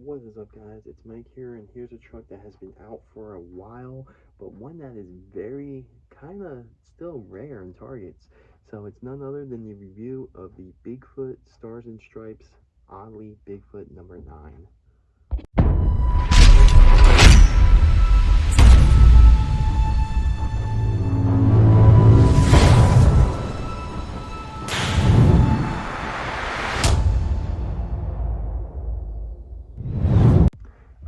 What is up, guys? It's Mike here, and here's a truck that has been out for a while, but one that is very kind of still rare in targets. So it's none other than the review of the Bigfoot Stars and Stripes Oddly Bigfoot number 9.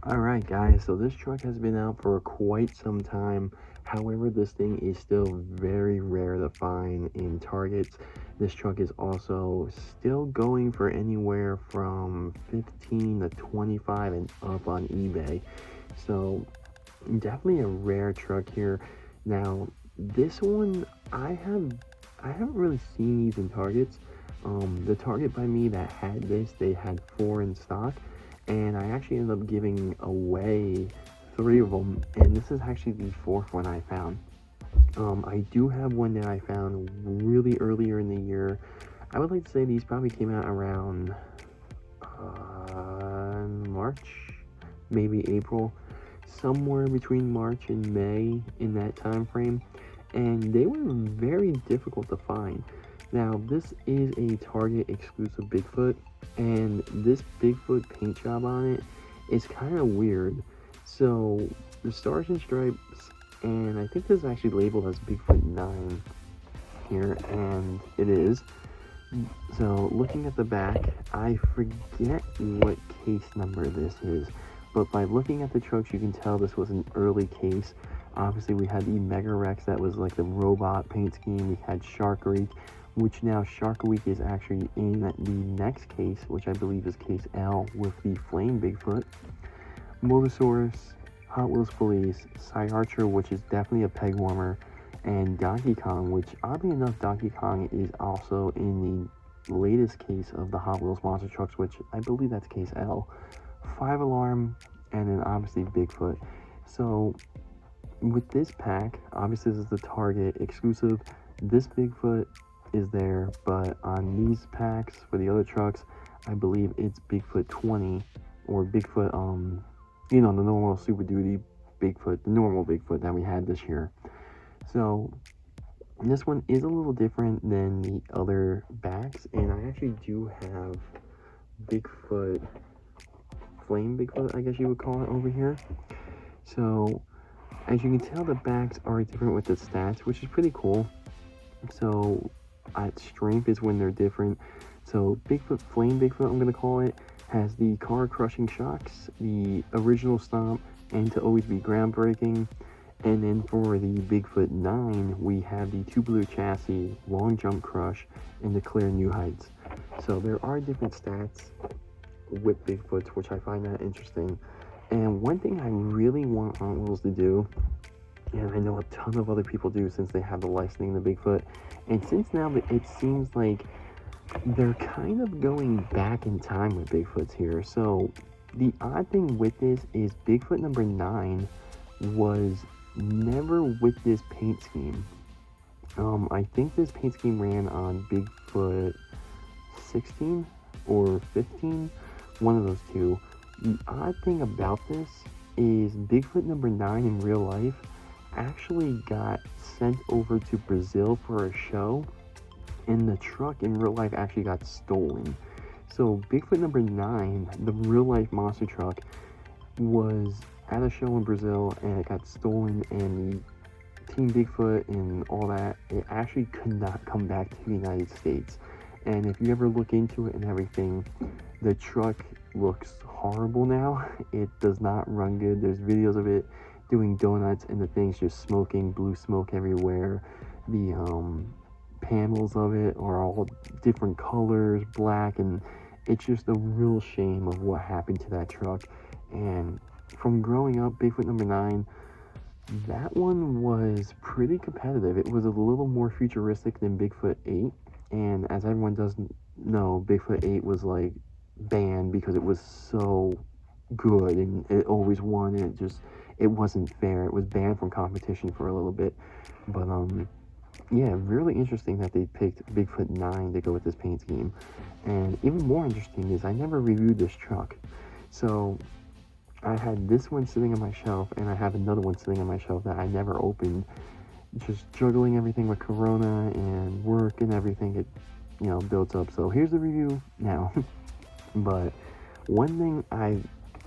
Alright, guys, so this truck has been out for quite some time. However, this thing is still very rare to find in targets. This truck is also still going for anywhere from 15 to 25 and up on eBay. So definitely a rare truck here. Now, this one I haven't really seen these in targets. The target by me that had this, they had 4 in stock, and I actually ended up giving away 3 of them, and this is actually the 4th one I found. I do have one that I found really earlier in the year. I would like to say these probably came out around March, maybe April, somewhere between March and May in that time frame, and they were very difficult to find. Now, this is a Target exclusive Bigfoot, and this Bigfoot paint job on it is kind of weird. So, the Stars and Stripes, and I think this is actually labeled as Bigfoot 9 here, and it is. So, looking at the back, I forget what case number this is, but by looking at the trucks, you can tell this was an early case. Obviously, we had the Mega Rex that was like the robot paint scheme. We had Shark Week, which now Shark Week is actually in the next case, which I believe is case L, with the Flame Bigfoot. Motosaurus, Hot Wheels Police, Cy Archer, which is definitely a peg warmer, and Donkey Kong, which oddly enough, Donkey Kong is also in the latest case of the Hot Wheels Monster Trucks, which I believe that's case L. 5 Alarm, and then obviously Bigfoot. So with this pack, obviously this is the Target exclusive. This Bigfoot is there, but on these packs for the other trucks, I believe it's Bigfoot 20 or Bigfoot, the normal Super Duty Bigfoot, the normal Bigfoot that we had this year. So this one is a little different than the other backs, and I actually do have Bigfoot, Flame Bigfoot, I guess you would call it, over here. So as you can tell, the backs are different with the stats, which is pretty cool. So at strength is when they're different. So Bigfoot, Flame Bigfoot, I'm going to call it, has the car crushing shocks, the original stomp, and to always be groundbreaking. And then for the Bigfoot 9, we have the tubular chassis, long jump crush, and declare new heights. So there are different stats with Bigfoots, which I find that interesting. And one thing I really want Hot Wheels to do, and I know a ton of other people do since they have the licensing the Bigfoot, and since now it seems like they're kind of going back in time with Bigfoots here. So the odd thing with this is Bigfoot number 9 was never with this paint scheme. I think this paint scheme ran on Bigfoot 16 or 15, one of those two. The odd thing about this is Bigfoot number 9 in real life actually got sent over to Brazil for a show, and the truck in real life actually got stolen. So Bigfoot number 9, the real life monster truck, was at a show in Brazil and it got stolen, and the Team Bigfoot and all that, it actually could not come back to the United States. And if you ever look into it and everything, the truck looks horrible now. It does not run good. There's videos of it doing donuts and the thing's just smoking, blue smoke everywhere. The panels of it are all different colors, black, and it's just a real shame of what happened to that truck. And from growing up, Bigfoot number 9, that one was pretty competitive. It was a little more futuristic than Bigfoot 8, and as everyone does know, Bigfoot 8 was like banned because it was so good and it always won, and it wasn't fair. It was banned from competition for a little bit. But yeah, really interesting that they picked Bigfoot 9 to go with this paint scheme. And even more interesting is I never reviewed this truck. So I had this one sitting on my shelf, and I have another one sitting on my shelf that I never opened. Just juggling everything with Corona and work and everything, it builds up. So here's the review now. But one thing I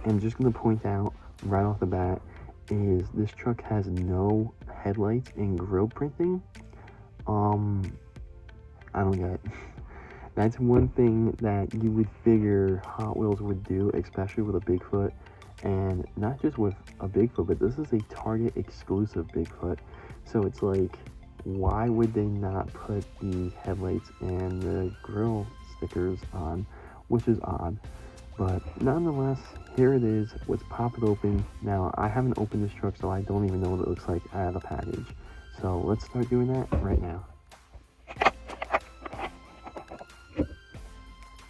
am just going to point out right off the bat is this truck has no headlights and grille printing. I don't get it. That's one thing that you would figure Hot Wheels would do, especially with a Bigfoot. And not just with a Bigfoot, but this is a Target exclusive Bigfoot. So it's like, why would they not put the headlights and the grille stickers on? Which is odd. But nonetheless, here it is. Let's pop it open. Now, I haven't opened this truck, so I don't even know what it looks like out of the package. So let's start doing that right now.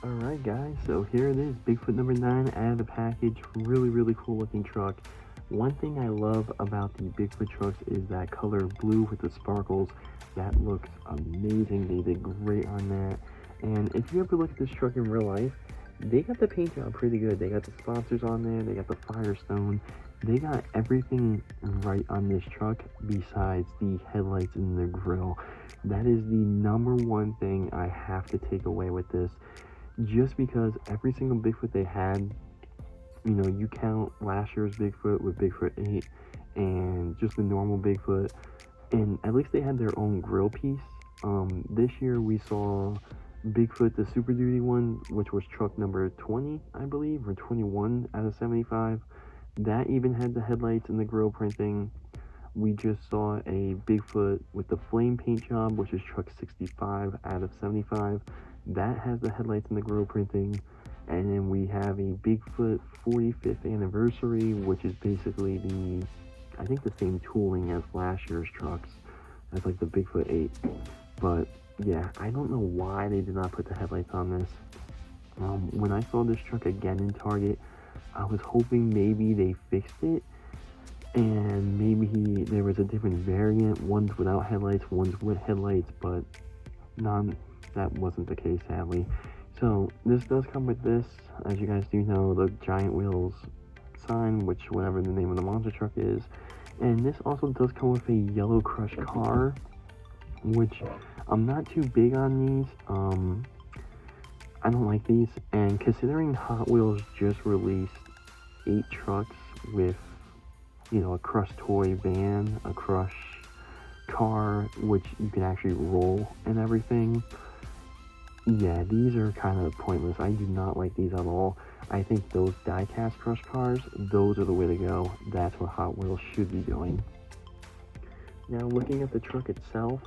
Alright guys, so here it is, Bigfoot number 9 out of the package. Really cool looking truck. One thing I love about the Bigfoot trucks is that color blue with the sparkles. That looks amazing. They did great on that. And if you ever look at this truck in real life, they got the paint job pretty good. They got the sponsors on there, they got the Firestone. They got everything right on this truck besides the headlights and the grille. That is the number one thing I have to take away with this. Just because every single Bigfoot they had, you count last year's Bigfoot with Bigfoot 8 and just the normal Bigfoot, and at least they had their own grill piece. This year we saw Bigfoot, the Super Duty one, which was truck number 20, I believe, or 21 out of 75. That even had the headlights and the grill printing. We just saw a Bigfoot with the flame paint job, which is truck 65 out of 75. That has the headlights and the grille printing. And then we have a Bigfoot 45th anniversary, which is basically I think the same tooling as last year's trucks. That's like the Bigfoot 8. But yeah, I don't know why they did not put the headlights on this. When I saw this truck again in Target, I was hoping maybe they fixed it. And maybe there was a different variant, ones without headlights, ones with headlights, but that wasn't the case, sadly. So this does come with this, as you guys do know, the Giant Wheels sign, which whatever the name of the monster truck is. And this also does come with a yellow crush car, which I'm not too big on these. I don't like these, and considering Hot Wheels just released 8 trucks with a Crush toy van, a Crush car, which you can actually roll and everything. Yeah, these are kind of pointless. I do not like these at all. I think those die-cast Crush cars, those are the way to go. That's what Hot Wheels should be doing. Now, looking at the truck itself,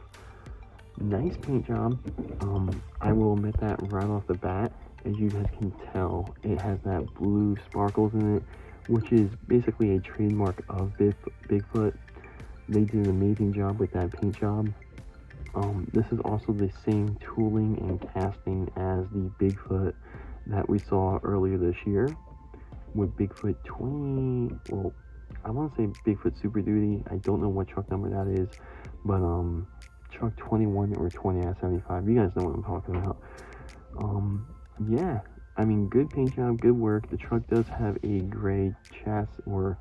nice paint job. I will admit that right off the bat. As you guys can tell, it has that blue sparkles in it, which is basically a trademark of Bigfoot. They did an amazing job with that paint job. This is also the same tooling and casting as the Bigfoot that we saw earlier this year with Bigfoot 20, well, I want to say Bigfoot Super Duty. I don't know what truck number that is, but truck 21 or 20 out of 75. You guys know what I'm talking about. Yeah, I mean, good paint job, good work. The truck does have a gray chassis, or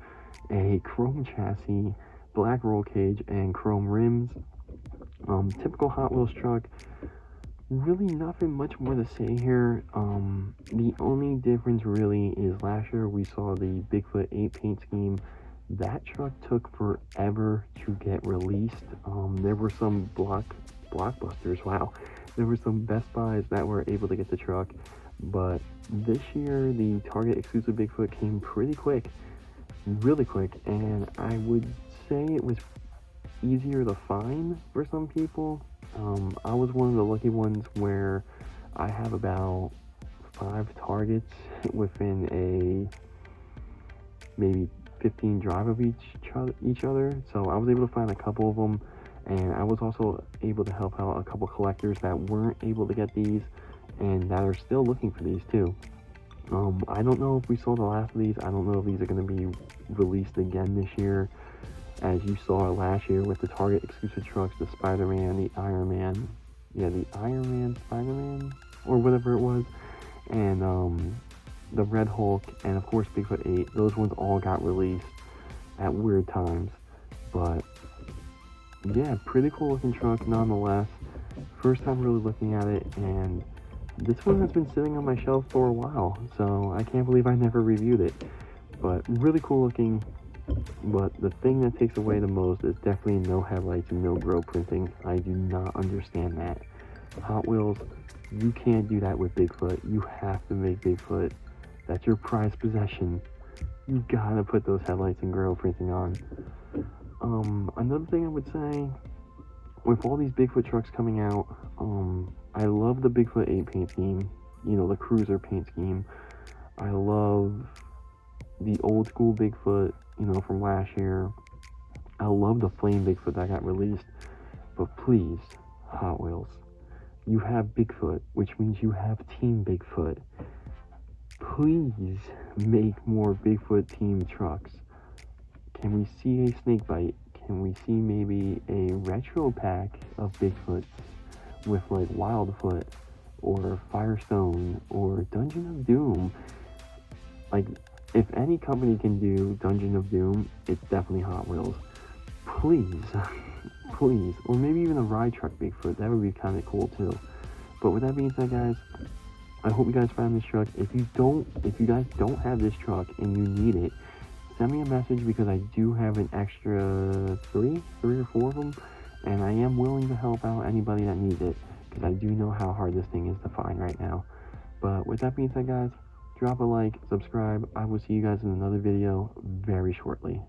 a chrome chassis, black roll cage, and chrome rims. Typical Hot Wheels truck. Really nothing much more to say here. The only difference really is last year we saw the Bigfoot 8 paint scheme. That truck took forever to get released. There were some blockbusters, wow. There were some Best Buys that were able to get the truck, but this year the Target exclusive Bigfoot came pretty quick, really quick, and I would say it was easier to find for some people. I was one of the lucky ones where I have about 5 Targets within a maybe 15 drive of each other, so I was able to find a couple of them. And I was also able to help out a couple collectors that weren't able to get these and that are still looking for these too. I don't know if we saw the last of these. I don't know if these are going to be released again this year, as you saw last year with the Target exclusive trucks, the Spider-Man, the Iron Man, the Iron Man, Spider-Man, or whatever it was. And the Red Hulk, and of course Bigfoot 8, those ones all got released at weird times. But yeah, pretty cool looking truck nonetheless. First time really looking at it, and this one has been sitting on my shelf for a while, so I can't believe I never reviewed it. But really cool looking. But the thing that takes away the most is definitely no headlights and no grille printing. I do not understand that. Hot Wheels, you can't do that with Bigfoot. You have to make Bigfoot. That's your prized possession. You gotta put those headlights and grille printing on. Another thing I would say, with all these Bigfoot trucks coming out, I love the Bigfoot 8 paint scheme. You know, the cruiser paint scheme. I love the old school Bigfoot, you know, from last year. I love the flame Bigfoot that got released. But please, Hot Wheels, you have Bigfoot, which means you have Team Bigfoot. Please make more Bigfoot team trucks. Can we see a snakebite? Can we see maybe a retro pack of Bigfoots with like Wildfoot or Firestone or Dungeon of Doom? Like, if any company can do Dungeon of Doom, it's definitely Hot Wheels. Please, please, or maybe even a ride truck Bigfoot. That would be kind of cool too. But with that being said, guys, I hope you guys found this truck. If you guys don't have this truck and you need it, send me a message, because I do have an extra three or four of them, and I am willing to help out anybody that needs it, because I do know how hard this thing is to find right now. But with that being said, guys, drop a like, subscribe. I will see you guys in another video very shortly.